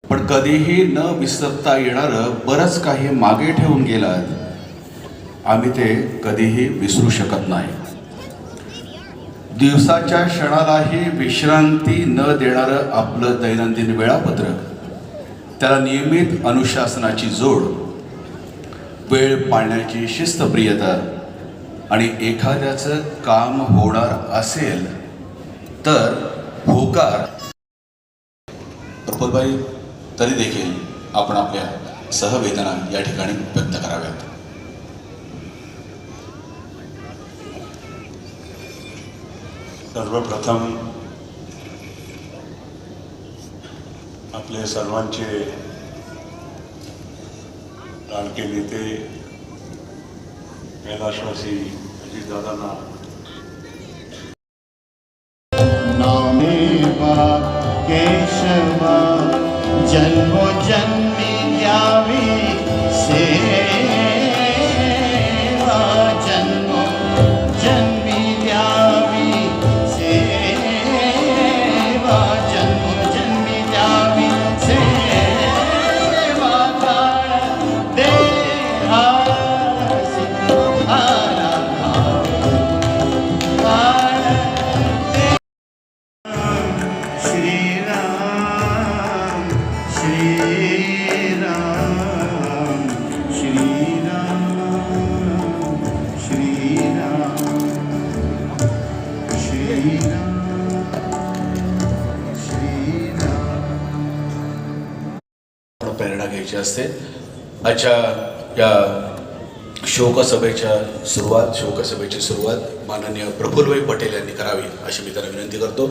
पण कधीही न विसरता येणारं बरंच काही मागे ठेवून गेलात, आम्ही ते कधीही विसरू शकत नाही. दिवसाच्या क्षणालाही विश्रांती न देणारं आपलं दैनंदिन वेळापत्रक, त्याला नियमित अनुशासनाची जोड, वेळ पाळण्याची शिस्तप्रियता आणि एखाद्याचं काम होणार असेल तर होकार. प्रफुल्लभाई, तरी देखील आपण आपल्या सहवेदना या ठिकाणी व्यक्त कराव्यात. सर्वप्रथम आपले सर्वांचे लाडके नेते कैलासवासी अजितदादांना नामेवा केशवा जन्मोजन्मी द्यावी सेवा, जन्मोजन्मी द्यावी सेवा, जन्मोजन्मी द्यावी सेवा. काळ देहासी आला काळ श्रीराम श्रीराम श्रीराम श्रीराम श्रीराम श्रीराम. प्रेरणा घ्यायची असते. आजच्या या शोकसभेची सुरुवात माननीय प्रफुल्लभाई पटेल यांनी करावी अशी मी त्यांना विनंती करतो.